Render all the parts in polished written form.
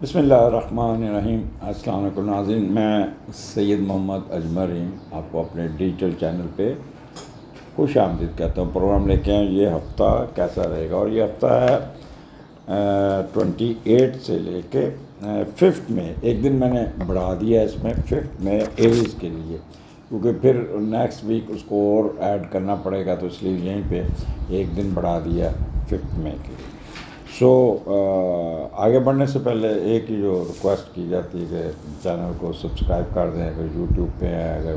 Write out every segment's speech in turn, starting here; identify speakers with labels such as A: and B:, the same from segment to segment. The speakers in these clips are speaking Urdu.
A: بسم اللہ الرحمن الرحیم۔ السلام علیکم ناظرین، میں سید محمد اجمر آپ کو اپنے ڈیجیٹل چینل پہ خوش آمدید کہتا ہوں۔ پروگرام لے کے آئیں، یہ ہفتہ کیسا رہے گا، اور یہ ہفتہ ہے 28 سے لے کے 5 میں۔ ایک دن میں نے بڑھا دیا اس میں 5 میں ایریز کے لیے، کیونکہ پھر نیکسٹ ویک اس کو اور ایڈ کرنا پڑے گا، تو اس لیے یہیں پہ ایک دن بڑھا دیا 5 میں کے لیے۔ آگے بڑھنے سے پہلے ایک ہی جو ریکویسٹ کی جاتی ہے کہ چینل کو سبسکرائب کر دیں، اگر یوٹیوب پہ ہے، اگر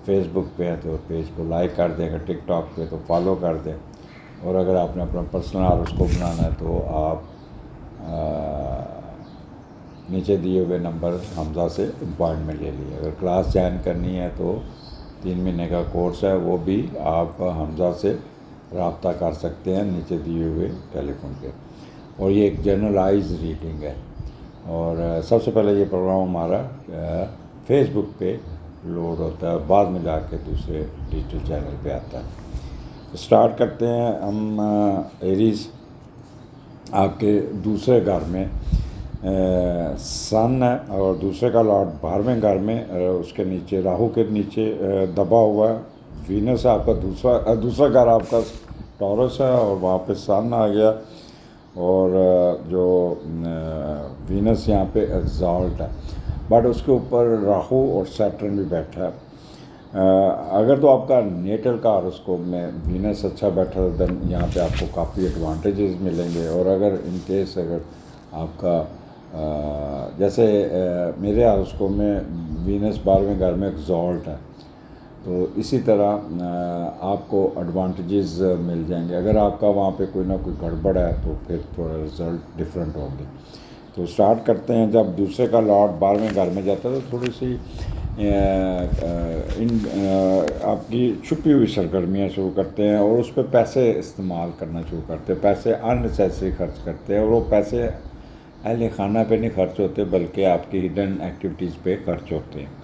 A: فیس بک پہ ہے تو پیج کو لائک کر دیں، اگر ٹک ٹاک پہ تو فالو کر دیں، اور اگر آپ نے اپنا پرسنل اس کو بنانا ہے تو آپ نیچے دیے ہوئے نمبر حمزہ سے اپوائنٹمنٹ لے لیے۔ اگر کلاس جوائن کرنی ہے تو 3 مہینے کا کورس ہے، وہ بھی آپ حمزہ سے رابطہ کر سکتے ہیں نیچے دیے ہوئے ٹیلی فون پہ، اور یہ ایک جنرلائز ریڈنگ ہے۔ اور سب سے پہلے یہ پروگرام ہمارا فیس بک پہ لوڈ ہوتا ہے، بعد میں جا کے دوسرے ڈیجیٹل چینل پہ آتا ہے۔ اسٹارٹ کرتے ہیں ہم۔ ایریز آپ کے دوسرے گھر میں سن ہے، اور دوسرے کا لاٹ 12ویں گھر میں، اس کے نیچے راہو کے نیچے دبا ہوا ہے وینس ہے۔ آپ کا دوسرا گھر آپ کا ٹورس ہے، اور وہاں پہ سن آ گیا، اور جو وینس یہاں پہ ایگزالٹ ہے، بٹ اس کے اوپر راہو اور سیٹرن بھی بیٹھا ہے۔ اگر تو آپ کا نیٹل کا ہاروسکوپ میں وینس اچھا بیٹھا ہے، دین یہاں پہ آپ کو کافی ایڈوانٹیجز ملیں گے۔ اور اگر ان کیس اگر آپ کا جیسے میرے ہاروسکوپ میں وینس 12ویں گھر میں ایگزالٹ ہے، تو اسی طرح آپ کو ایڈوانٹیجز مل جائیں گے۔ اگر آپ کا وہاں پہ کوئی نہ کوئی گڑبڑ ہے تو پھر تھوڑا رزلٹ ڈفرینٹ ہوں گے۔ تو اسٹارٹ کرتے ہیں۔ جب دوسرے کا لاٹ 12ویں گھر میں جاتا ہے تو تھوڑی سی آپ کی چھپی ہوئی سرگرمیاں شروع کرتے ہیں، اور اس پہ پیسے استعمال کرنا شروع کرتے ہیں، پیسے اننیسیسری خرچ کرتے ہیں، اور وہ پیسے اہل خانہ پہ نہیں خرچ ہوتے بلکہ آپ کی ہڈن ایکٹیویٹیز پہ خرچ ہوتے ہیں۔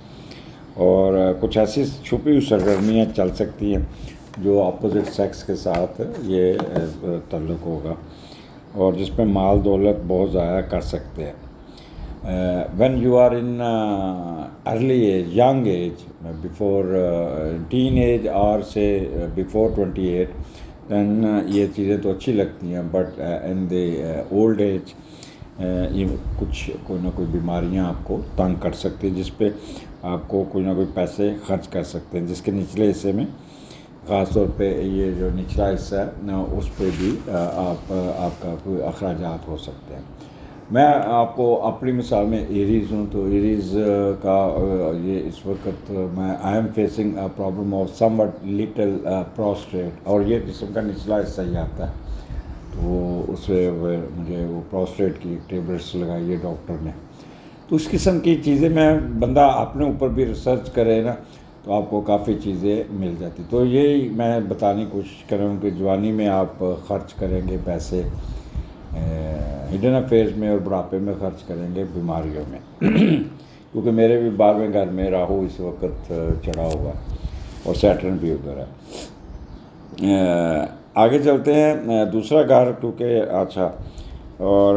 A: اور کچھ ایسی چھپی ہوئی سرگرمیاں چل سکتی ہیں جو اپوزٹ سیکس کے ساتھ یہ تعلق ہوگا، اور جس پہ مال دولت بہت ضائع کر سکتے ہیں۔ When you are in early age, young age, before teen age, اور سے بفور 28، دین یہ چیزیں تو اچھی لگتی ہیں، but in the old age یہ کوئی نہ کوئی بیماریاں آپ کو تنگ کر سکتی ہیں، جس پہ آپ کو کوئی نہ کوئی پیسے خرچ کر سکتے ہیں، جس کے نچلے حصے میں خاص طور پہ یہ جو نچلا حصہ ہے اس پہ بھی آپ کا کوئی اخراجات ہو سکتے ہیں۔ میں آپ کو اپنی مثال میں ایریز ہوں، تو ایریز کا یہ اس وقت میں I am facing problem of some what little prostrate, اور یہ جسم کا نچلا حصہ ہی آتا ہے، تو اس سے مجھے وہ پروسٹریٹ کی ٹیبلٹس لگائی ہے ڈاکٹر نے۔ تو اس قسم کی چیزیں میں بندہ اپنے اوپر بھی ریسرچ کرے نا تو آپ کو کافی چیزیں مل جاتی۔ تو یہی میں بتانے کی کوشش کر رہا ہوں کہ جوانی میں آپ خرچ کریں گے پیسے ہڈن افیئرز میں، اور بڑھاپے میں خرچ کریں گے بیماریوں میں، کیونکہ میرے بھی 12ویں گھر میں راہو اس وقت چڑھا ہوا ہے، اور سیٹرن بھی ادھر ہے۔ آگے چلتے ہیں۔ دوسرا گھر کیونکہ اچھا، اور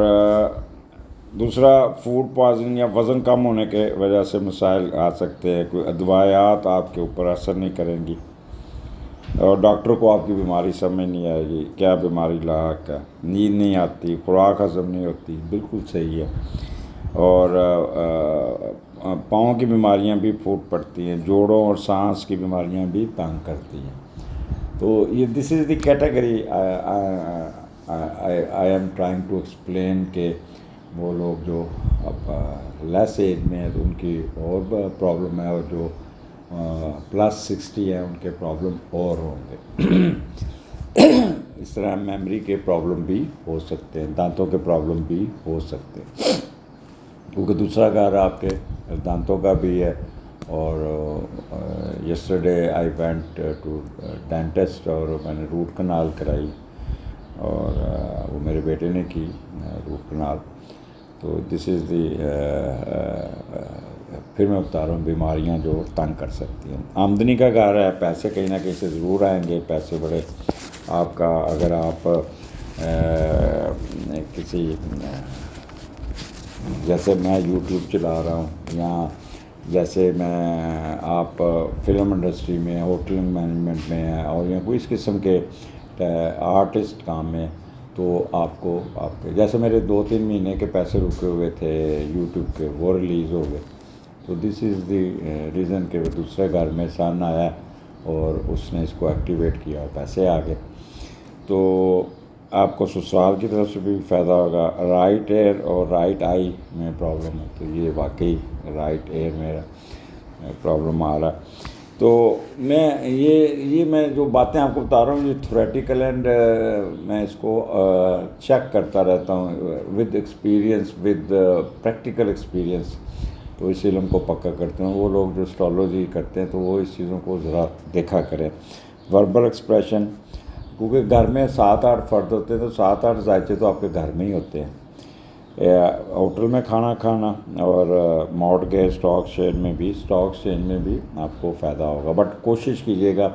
A: دوسرا فوڈ پوائزننگ یا وزن کم ہونے کے وجہ سے مسائل آ سکتے ہیں۔ کوئی ادویات آپ کے اوپر اثر نہیں کریں گی، اور ڈاکٹر کو آپ کی بیماری سمجھ نہیں آئے گی، کیا بیماری لاحق ہے، نیند نہیں آتی، خوراک ہضم نہیں ہوتی، بالکل صحیح ہے۔ اور پاؤں کی بیماریاں بھی پھوٹ پڑتی ہیں، جوڑوں اور سانس کی بیماریاں بھی تنگ کرتی ہیں۔ تو یہ this is the category I am trying to explain کہ وہ لوگ جو اب لیس ایج میں ہیں تو ان کی اور پرابلم ہے، اور جو پلس 60 ہیں ان کے پرابلم اور ہوں گے۔ اس طرح میموری کے پرابلم بھی ہو سکتے ہیں، دانتوں کے پرابلم بھی ہو سکتے ہیں، کیونکہ دوسرا گھر آپ کے دانتوں کا بھی ہے۔ اور yesterday I went to dentist, اور میں نے روٹ کنال کرائی، اور وہ میرے بیٹے نے کی روٹ کنال۔ تو دس از دی پھر میں بتا رہا ہوں بیماریاں جو تنگ کر سکتی ہیں۔ آمدنی کا گھر ہے، پیسے کہیں نہ کہیں سے ضرور آئیں گے، پیسے بڑے آپ کا اگر آپ کسی جیسے میں یوٹیوب چلا رہا ہوں، یا جیسے میں آپ فلم انڈسٹری میں، ہوٹل مینجمنٹ میں ہیں، اور یا کوئی اس قسم کے آرٹسٹ کام میں، تو آپ کے جیسے میرے 2-3 مہینے کے پیسے رکے ہوئے تھے یوٹیوب کے، وہ ریلیز ہو گئے. تو دس از دی ریزن کہ وہ دوسرے گھر میں سن آیا اور اس نے اس کو ایکٹیویٹ کیا اور پیسے آ گئے. تو آپ کو سسرال کی طرف سے بھی فائدہ ہوگا. رائٹ ایئر اور رائٹ آئی میں پرابلم ہے، تو یہ واقعی رائٹ ایئر میرا پرابلم آ رہا ہے. تو میں جو باتیں آپ کو بتا رہا ہوں یہ تھوریٹیکل اینڈ میں اس کو چیک کرتا رہتا ہوں with experience, with practical experience. تو اس علم کو پکا کرتے ہیں. وہ لوگ جو اسٹرالوجی کرتے ہیں تو وہ اس چیزوں کو ذرا دیکھا کریں. وربل ایکسپریشن، کیونکہ گھر میں 7-8 فرد ہوتے ہیں تو 7-8 ذائقے تو آپ کے گھر میں ہی ہوتے ہیں. ہوٹل میں کھانا کھانا اور مارٹگیج اسٹاک ایکسچینج میں بھی آپ کو فائدہ ہوگا. بٹ کوشش کیجیے گا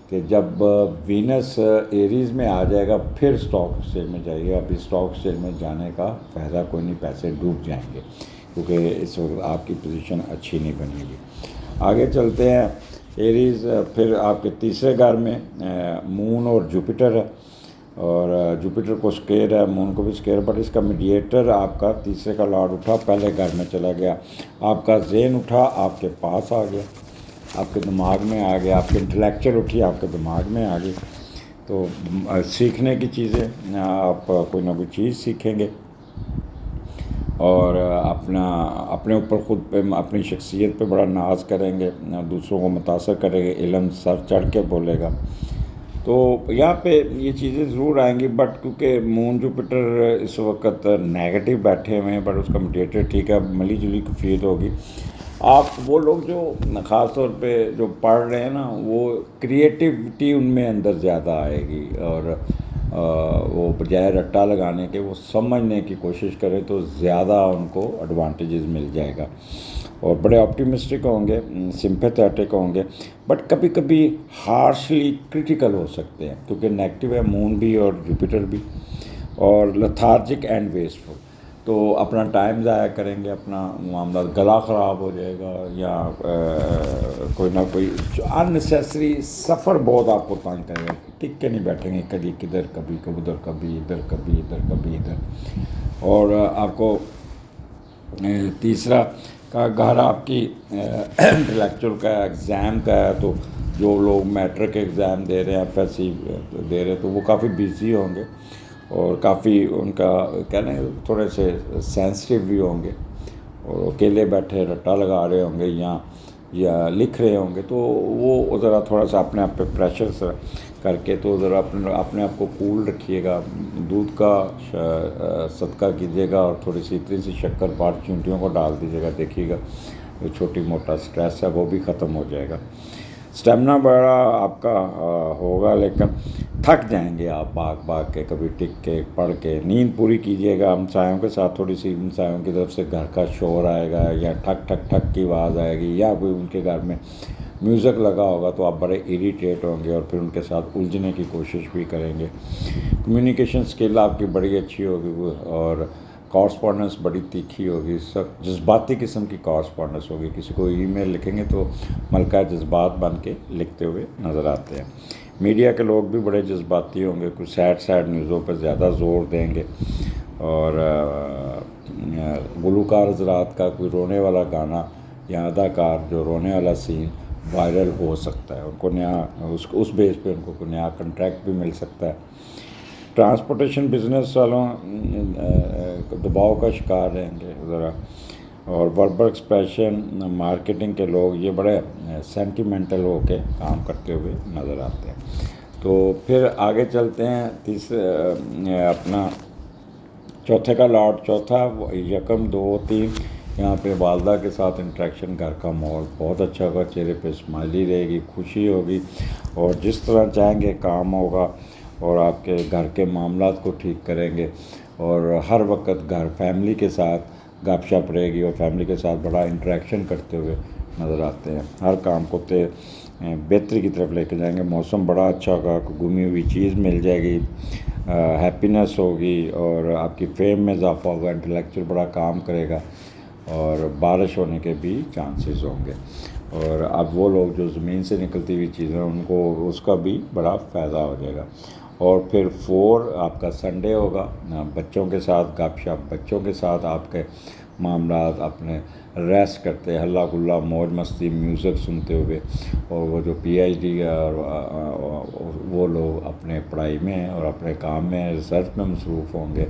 A: کہ جب وینس ایریز میں آ جائے گا پھر اسٹاک ایکسچینج میں جائیے گا. ابھی اسٹاک ایکسچینج میں جانے کا فائدہ کوئی نہیں، پیسے ڈوب جائیں گے، کیونکہ اس وقت آپ کی پوزیشن اچھی نہیں بنے گی. آگے چلتے ہیں. ایریز پھر آپ کے تیسرے گھر میں مون اور جوپیٹر ہے، اور جوپیٹر کو سکیئر ہے، مون کو بھی سکیئر، بٹ اس کا میڈیٹر آپ کا تیسرے کا لارڈ اٹھا پہلے گھر میں چلا گیا. آپ کا ذہن اٹھا آپ کے پاس آ گیا، آپ کے دماغ میں آ گیا، آپ کے انٹلیکچر اٹھی آپ کے دماغ میں آ گئی. تو سیکھنے کی چیزیں، آپ کوئی نہ کوئی چیز سیکھیں گے، اور اپنے اوپر خود پہ، اپنی شخصیت پہ بڑا ناز کریں گے، دوسروں کو متاثر کریں گے، علم سر چڑھ کے بولے گا. تو یہاں پہ یہ چیزیں ضرور آئیں گی، بٹ کیونکہ مون جوپیٹر اس وقت نیگیٹو بیٹھے ہوئے ہیں، بٹ اس کا میڈیٹر ٹھیک ہے، ملی جلی کفیت ہوگی. آپ وہ لوگ جو خاص طور پہ جو پڑھ رہے ہیں نا، وہ کریٹیوٹی ان میں اندر زیادہ آئے گی، اور وہ بجائے رٹا لگانے کے وہ سمجھنے کی کوشش کرے تو زیادہ ان کو ایڈوانٹیجز مل جائے گا، اور بڑے آپٹیمسٹک ہوں گے، سمپیتھیٹک ہوں گے، بٹ کبھی کبھی ہارشلی کرٹیکل ہو سکتے ہیں، کیونکہ نیگیٹو ہے مون بھی اور جوپیٹر بھی، اور لتھارجک اینڈ ویسٹفل. تو اپنا ٹائم ضائع کریں گے، اپنا معاملات، گلا خراب ہو جائے گا، یا کوئی نہ کوئی اننیسیسری سفر بہت آپ کو تنگ کرے گا. ٹک کے نہیں بیٹھیں گے، کبھی کدھر کبھی ادھر، کبھی ادھر کبھی ادھر کبھی ادھر. اور آپ کو تیسرا کا گھر آپ کی انٹلیکچوئل کا ایگزام کا ہے، تو جو لوگ میٹرک ایگزام دے رہے ہیں، ایف ایس سی دے رہے ہیں، تو وہ کافی بیزی ہوں گے، اور کافی ان کا کہنا ہے تھوڑے سے سینسٹیو بھی ہوں گے، اور اکیلے بیٹھے رٹا لگا رہے ہوں گے یا لکھ رہے ہوں گے. تو وہ ذرا تھوڑا سا اپنے آپ پہ پریشر کر کے تو ذرا اپنے آپ کو کول رکھیے گا. دودھ کا صدقہ کیجیے گا، اور تھوڑی سی اتنی سی شکر 5 چونٹیوں کو ڈال دیجیے گا، دیکھیے گا جو چھوٹی موٹا سٹریس ہے وہ بھی ختم ہو جائے گا. اسٹیمنا بڑا آپ کا ہوگا، لیکن تھک جائیں گے آپ بھاگ کے، کبھی ٹک کے پڑھ کے. نیند پوری کیجیے گا. ہمسایوں کے ساتھ تھوڑی سی، ہمسایوں کی طرف سے گھر کا شور آئے گا، یا ٹھک ٹھک ٹھک کی آواز آئے گی، یا کوئی ان کے گھر میں میوزک لگا ہوگا تو آپ بڑے اریٹیٹ ہوں گے، اور پھر ان کے ساتھ الجھنے کی کوشش بھی کریں گے. کمیونیکیشن اسکل آپ کی بڑی اچھی ہوگی، اور کارسپونڈنس بڑی تیکھی ہوگی، سب جذباتی قسم کی کارسپونڈنس ہوگی. کسی کو ای میل لکھیں گے تو ملکہ جذبات بن کے لکھتے ہوئے نظر آتے ہیں. میڈیا کے لوگ بھی بڑے جذباتی ہوں گے، کچھ سیڈ نیوزوں پہ زیادہ زور دیں گے، اور گلوکار حضرات کا کوئی رونے والا گانا یا اداکار جو رونے والا سین وائرل ہو سکتا ہے، ان کو نیا اس بیس پہ ان کو کوئی نیا کنٹریکٹ بھی مل سکتا ہے. ٹرانسپورٹیشن بزنس والوں دباؤ کا شکار رہیں گے ذرا، اور وربل ایکسپریشن مارکیٹنگ کے لوگ یہ بڑے سینٹیمنٹل ہو کے کام کرتے ہوئے نظر آتے ہیں. تو پھر آگے چلتے ہیں. اپنا چوتھے کا لاٹ، چوتھا 1 2 3 یہاں پہ والدہ کے ساتھ انٹریکشن، گھر کا ماحول بہت اچھا ہوگا، چہرے پہ اسمائلی رہے گی، خوشی ہوگی، اور جس طرح چاہیں گے کام ہوگا، اور آپ کے گھر کے معاملات کو ٹھیک کریں گے، اور ہر وقت گھر فیملی کے ساتھ گپ شپ رہے گی، اور فیملی کے ساتھ بڑا انٹریکشن کرتے ہوئے نظر آتے ہیں. ہر کام کو بہتری کی طرف لے کے جائیں گے. موسم بڑا اچھا ہوگا, گمی ہوئی چیز مل جائے گی, ہیپینس ہوگی, اور آپ کی فیم میں اضافہ ہوگا, انٹلیکچوئل بڑا کام کرے گا, اور بارش ہونے کے بھی چانسز ہوں گے. اور اب وہ لوگ جو زمین سے نکلتی ہوئی چیزیں ان کو اس کا بھی بڑا فائدہ ہو جائے گا. اور پھر 4 آپ کا سنڈے ہوگا, بچوں کے ساتھ گپ شپ, بچوں کے ساتھ آپ کے معاملات, اپنے ریسٹ کرتے, ہلا گلا, موج مستی, میوزک سنتے ہوئے, اور وہ جو پی ایچ ڈی اور وہ لوگ اپنے پڑھائی میں اور اپنے کام میں, ریسرچ میں مصروف ہوں گے.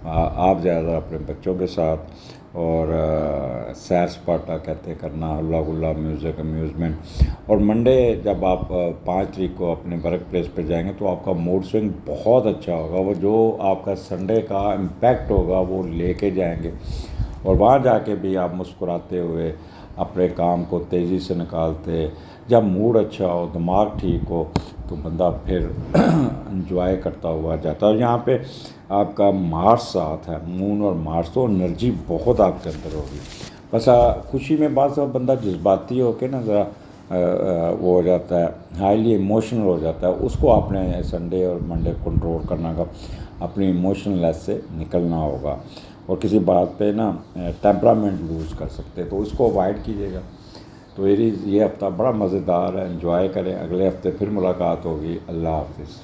A: آپ زیادہ اپنے بچوں کے ساتھ اور سیر سپاٹا کہتے کرنا, ہلا گلا, میوزک, امیوزمنٹ. اور منڈے جب آپ 5 تاریخ کو اپنے ورک پلیس پہ جائیں گے تو آپ کا موڈ سوئنگ بہت اچھا ہوگا. وہ جو آپ کا سنڈے کا امپیکٹ ہوگا وہ لے کے جائیں گے, اور وہاں جا کے بھی آپ مسکراتے ہوئے اپنے کام کو تیزی سے نکالتے. جب موڈ اچھا ہو, دماغ ٹھیک ہو, تو بندہ پھر انجوائے کرتا ہوا جاتا ہے. اور یہاں پہ آپ کا مارس ساتھ ہے, مون اور مارس, تو انرجی بہت آپ کے اندر ہوگی. بس خوشی میں بعض بندہ جذباتی ہو کے نا ذرا وہ ہو جاتا ہے, ہائیلی ایموشنل ہو جاتا ہے. اس کو آپ نے سنڈے اور منڈے کنٹرول کرنا کا, اپنی ایموشنل لیس سے نکلنا ہوگا. اور کسی بات پہ نا ٹیمپرامنٹ لوز کر سکتے, تو اس کو اوائڈ کیجیے گا. تو یہ ہفتہ بڑا مزیدار ہے, انجوائے کریں. اگلے ہفتے پھر ملاقات ہوگی. اللہ حافظ.